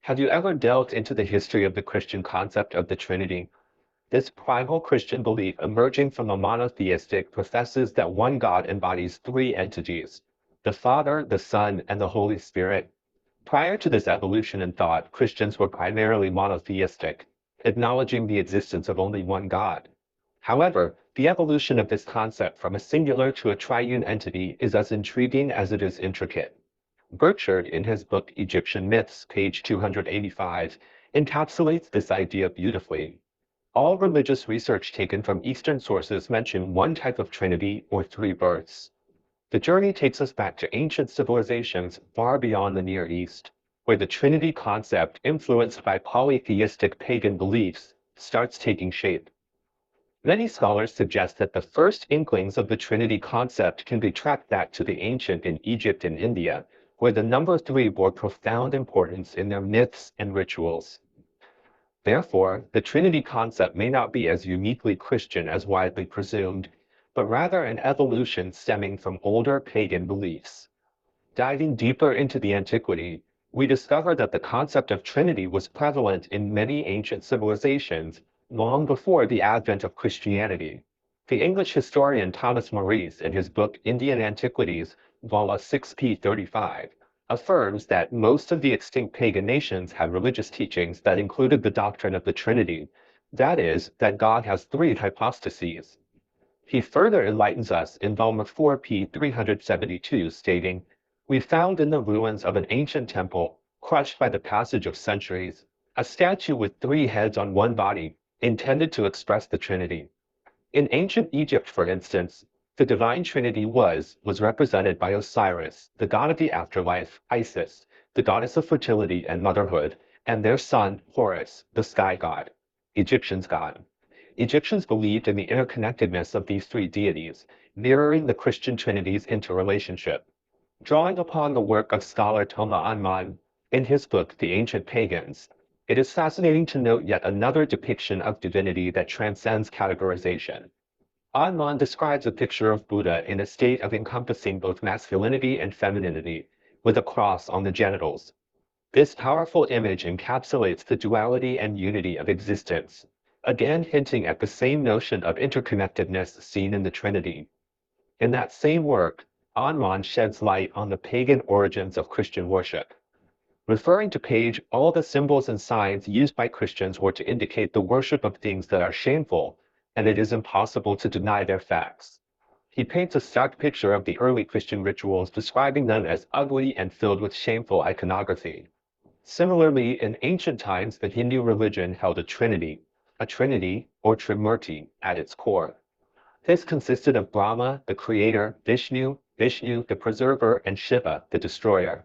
Have you ever delved into the history of the Christian concept of the Trinity? This primal Christian belief, emerging from the monotheistic, professes that one God embodies three entities: the Father, the Son, and the Holy Spirit. Prior to this evolution in thought, Christians were primarily monotheistic, acknowledging the existence of only one God. However, the evolution of this concept from a singular to a triune entity is as intriguing as it is intricate. Burchard, in his book Egyptian Myths, page 285, encapsulates this idea beautifully. All religious research taken from Eastern sources mention one type of trinity or three births. The journey takes us back to ancient civilizations far beyond the Near East, where the trinity concept, influenced by polytheistic pagan beliefs, starts taking shape. Many scholars suggest that the first inklings of the trinity concept can be tracked back to the ancient in Egypt and India, where the number three bore profound importance in their myths and rituals. Therefore, the Trinity concept may not be as uniquely Christian as widely presumed, but rather an evolution stemming from older pagan beliefs. Diving deeper into the antiquity, we discover that the concept of Trinity was prevalent in many ancient civilizations long before the advent of Christianity. The English historian Thomas Maurice, in his book Indian Antiquities, Vol. 6p. 35, affirms that most of the extinct pagan nations had religious teachings that included the doctrine of the Trinity, that is, that God has three hypostases. He further enlightens us in Vol. 4p. 372, stating, "We found in the ruins of an ancient temple, crushed by the passage of centuries, a statue with three heads on one body, intended to express the Trinity. In ancient Egypt, for instance, the divine trinity was represented by Osiris, the god of the afterlife, Isis, the goddess of fertility and motherhood, and their son, Horus, the sky god, Egyptians' god. Egyptians believed in the interconnectedness of these three deities, mirroring the Christian trinity's interrelationship. Drawing upon the work of scholar Toma Anman in his book The Ancient Pagans, it is fascinating to note yet another depiction of divinity that transcends categorization. Anman describes a picture of Buddha in a state of encompassing both masculinity and femininity, with a cross on the genitals. This powerful image encapsulates the duality and unity of existence, again hinting at the same notion of interconnectedness seen in the Trinity. In that same work, Anman sheds light on the pagan origins of Christian worship. Referring to page, all the symbols and signs used by Christians were to indicate the worship of things that are shameful, and it is impossible to deny their facts. He paints a stark picture of the early Christian rituals, describing them as ugly and filled with shameful iconography. Similarly, in ancient times, the Hindu religion held a trinity or Trimurti, at its core. This consisted of Brahma, the creator, Vishnu, the preserver, and Shiva, the destroyer.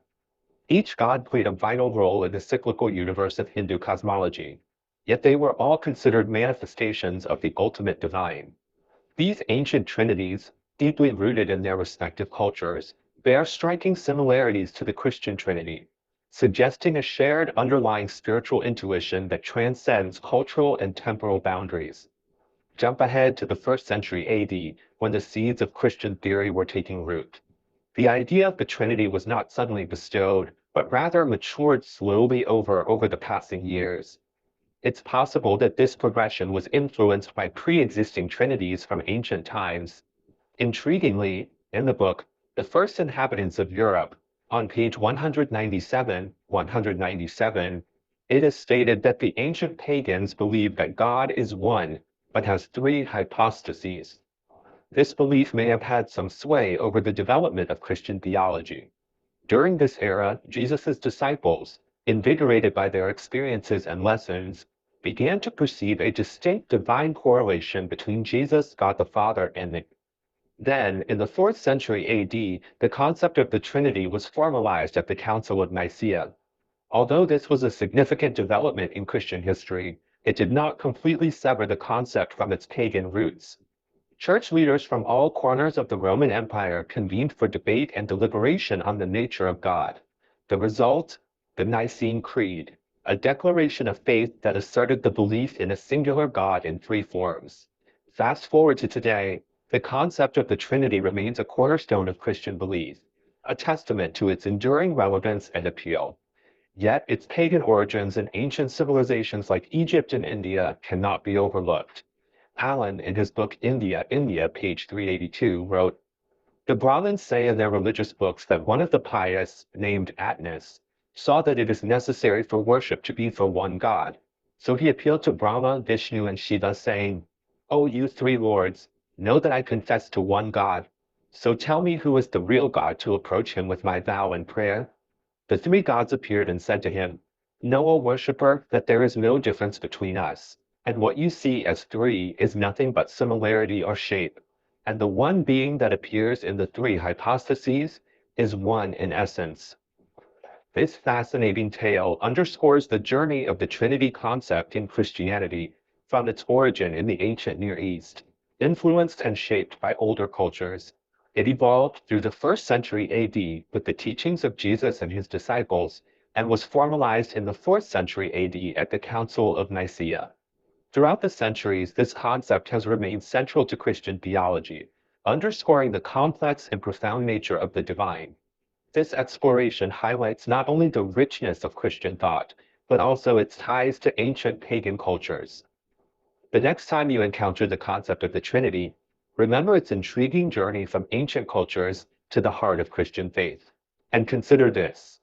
Each god played a vital role in the cyclical universe of Hindu cosmology, yet they were all considered manifestations of the ultimate divine. These ancient trinities, deeply rooted in their respective cultures, bear striking similarities to the Christian Trinity, suggesting a shared underlying spiritual intuition that transcends cultural and temporal boundaries. Jump ahead to the 1st century AD, when the seeds of Christian theory were taking root. The idea of the Trinity was not suddenly bestowed, but rather matured slowly over the passing years. It's possible that this progression was influenced by pre-existing trinities from ancient times. Intriguingly, in the book, The First Inhabitants of Europe, on page 197, it is stated that the ancient pagans believed that God is one, but has three hypostases. This belief may have had some sway over the development of Christian theology. During this era, Jesus' disciples, invigorated by their experiences and lessons, began to perceive a distinct divine correlation between Jesus, God the Father, and the. Then, in the 4th century AD, the concept of the Trinity was formalized at the Council of Nicaea. Although this was a significant development in Christian history, it did not completely sever the concept from its pagan roots. Church leaders from all corners of the Roman Empire convened for debate and deliberation on the nature of God. The result? The Nicene Creed, a declaration of faith that asserted the belief in a singular God in three forms. Fast forward to today, the concept of the Trinity remains a cornerstone of Christian belief, a testament to its enduring relevance and appeal. Yet its pagan origins in ancient civilizations like Egypt and India cannot be overlooked. Allen, in his book India, page 382, wrote, "The Brahmins say in their religious books that one of the pious, named Atnas, saw that it is necessary for worship to be for one God. So he appealed to Brahma, Vishnu, and Shiva, saying, 'O you three lords, know that I confess to one God. So tell me who is the real God to approach him with my vow and prayer.' The three gods appeared and said to him, 'Know, O worshipper, that there is no difference between us, and what you see as three is nothing but similarity or shape, and the one being that appears in the three hypostases is one in essence.'" This fascinating tale underscores the journey of the Trinity concept in Christianity from its origin in the ancient Near East, influenced and shaped by older cultures. It evolved through the 1st century AD with the teachings of Jesus and his disciples, and was formalized in the 4th century AD at the Council of Nicaea. Throughout the centuries, this concept has remained central to Christian theology, underscoring the complex and profound nature of the divine. This exploration highlights not only the richness of Christian thought, but also its ties to ancient pagan cultures. The next time you encounter the concept of the Trinity, remember its intriguing journey from ancient cultures to the heart of Christian faith. And consider this: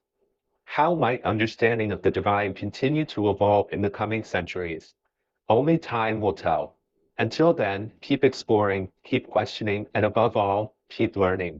how might understanding of the divine continue to evolve in the coming centuries? Only time will tell. Until then, keep exploring, keep questioning, and above all, keep learning.